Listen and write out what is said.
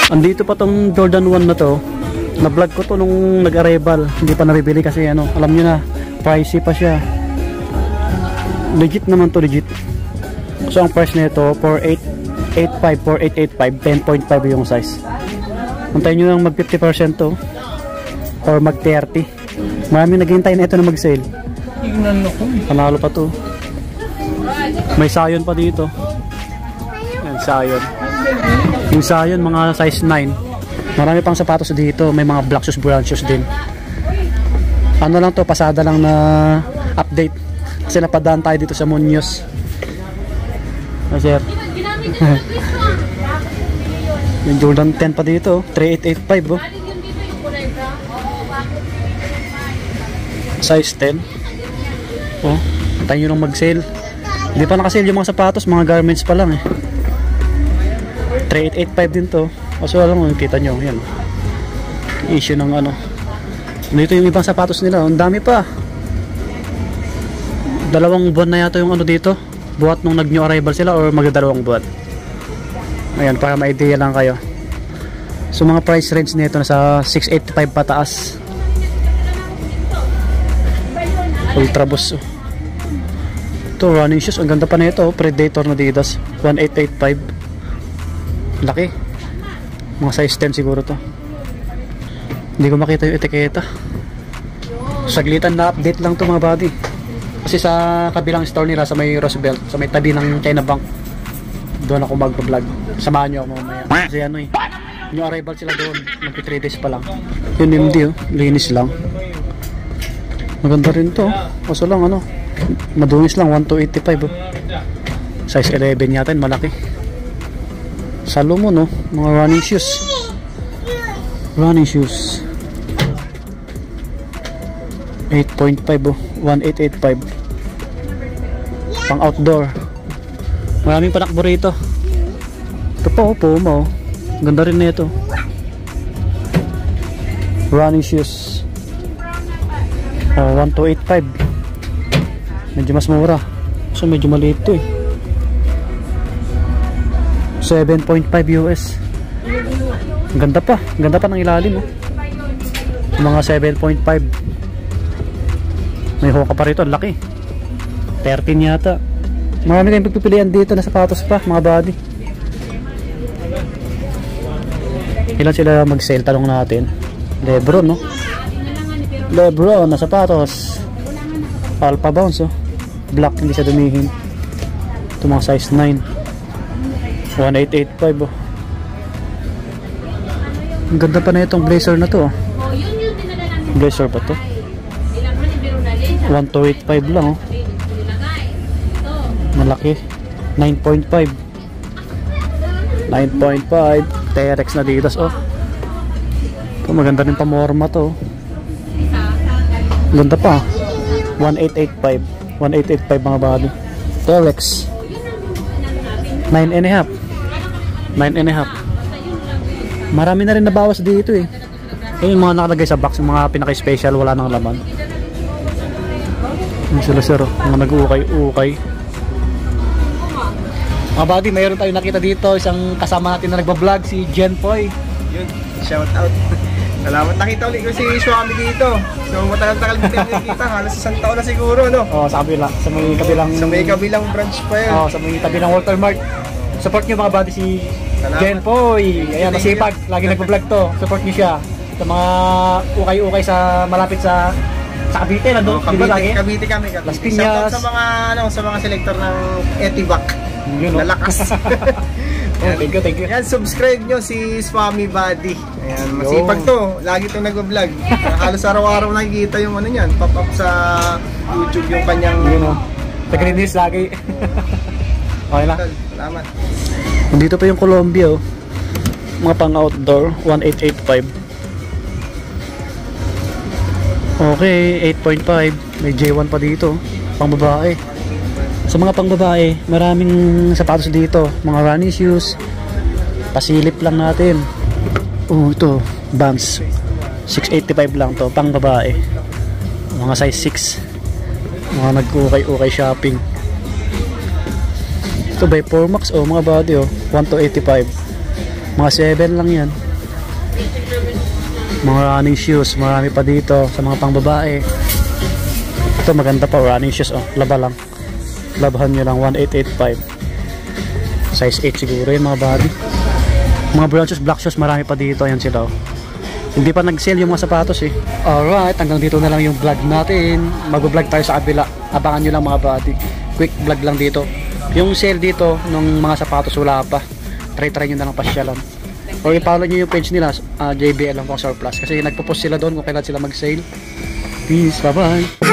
Andito pa tong Jordan 1 na to. Na-vlog ko to nung nag-arrival. Hindi pa nabibili kasi ano, alam nyo na, pricey pa siya. Legit naman to, legit. So ang price nito 4885, 10.5 yung size. Antayin nyo lang mag 50% to or mag 30. Marami naghihintay na ito na mag-sale. Tignan ako. Panalo pa to. May sayon pa dito. Yan, sayon. Yung sayon mga size 9. Marami pang sapatos dito. May mga black shoes, brown shoes din. Ano lang to, pasada lang na update. Kasi napadaan tayo dito sa Muñoz. Sir. Yung Jordan 10 pa dito, 3885 oh. Size 10. Oh, tayo nyo lang mag-sale. Hindi pa nakasale yung mga sapatos, mga garments pa lang eh. 3885 din to. Kaso alam mo, kita nyo, yan. Issue ng ano. Dito yung ibang sapatos nila, ang dami pa. 2 buwan na yata yung ano dito. Buhat nung nag-new arrival sila or magdadalawang buwan. Ayan, para ma-idea lang kayo. So mga price range nito nasa 685 pataas. Ultra Boost. Ito, running shoes. Ang ganda pa na ito. Predator na Adidas. 1885. Laki. Mga size 10 siguro to. Hindi ko makita yung etiketa. Saglitan na update lang to mga buddy. Kasi sa kabilang store nila sa may Roosevelt, sa may tabi ng China Bank, doon ako mag-vlog. Samahan nyo ako mamaya. Kasi ano eh, yung arrival sila doon. Magpi 3 days pa lang. Yun hindi oh. Linis lang. Maganda rin to. Kaso lang ano, madungis lang. 1285 oh. Size 11 yata yun. Malaki. Salomon oh. Mga running shoes. Running shoes. 8.5 oh. 1885. Pang outdoor. Maraming panakbo rito. Ito pa oh, Puma oh. Ganda rin na ito. Running shoes. Oh, 1285. Medyo mas mura. So medyo maliit to eh. 7.5 US. Ganda pa. Ganda pa ng ilalim oh. Mga 7.5. May hoka pa rito. Laki. 13 yata. Marami kayong pagpipilian dito na sapatos pa mga buddy. Ilan sila mag-sale? Talong natin. Lebron no? Lebron na sapatos. Alpha Bounce oh. Black, hindi siya dumihin. Ito mga size 9. 1885 oh. Ang ganda pa na itong blazer na to oh. Blazer pa to. 1285 lang oh. Malaki. 9.5. 9.5. T-Rex na Adidas oh. Ito maganda rin pamorma to. Ganda pa. 1885. 1885 mga body. T-Rex. 9.5. 9.5. Marami na rin nabawas dito eh. Yung mga nakalagay sa box, yung mga pinaka-special, wala nang laman. Yung sila sir, mga nag-ukay-ukay. Mga buddy, mayroon tayo nakita dito, isang kasama natin na nagbablog, si Jenpoy. Yun, shout out. Salamat, nakita ulit ko si Swami dito. So matagal-tagal din nakikita, halos isang taon na siguro no. Oh, sa kabila, sa may kabilang branch pa yun. Oh, sa may tabi ng Walter Mart. Support niyo mga buddy si Jenpoy. Ayan, masipag, lagi nagbablog to. Support niyo siya. Sa mga ukay-ukay sa malapit sa Cavite na doon, Cavite, lagi? Cavite kami. Las Piñas. Sa mga ano, sa mga selector ng Etivac. Yun, no? Lalakas. Oh, thank you. Yan, subscribe nyo si Swami Buddy. Ayan, masipag to. Lagi itong nag-vlog. Halos araw-araw nakikita yung ano yan, pop-up sa YouTube yung kanyang Taglinis lagi. Okay lang. Salamat. Dito pa yung Colombia oh. Mga pang outdoor, 1885. Okay, 8.5. May J1 pa dito. Pang babae. Sa mga pang babae, maraming sapatos dito. Mga running shoes. Pasilip lang natin. Oh, ito. Vans. 685 lang to. Pang babae. Mga size 6. Mga nag-ukay-ukay shopping. Ito by 4 Max. Oh, mga body oh. 1285. Mga 7 lang yan. Mga running shoes, marami pa dito sa mga pangbabae. Ito maganda pa, running shoes, oh, laba lang. Labahan nyo lang, 1885. Size 8 siguro yung mga body. Mga brown shoes, black shoes, marami pa dito. Ayan sila, oh. Hindi pa nag-sale yung mga sapatos eh. Alright, hanggang dito na lang yung vlog natin. Mag-vlog tayo sa kabila. Abangan nyo lang mga body. Quick vlog lang dito. Yung sale dito ng mga sapatos wala pa. Try nyo na lang pasyalan. O i-follow nyo yung page nila, JBL lang pang surplus. Kasi nagpo-post sila doon kung kailan sila mag-sale. Peace, bye bye.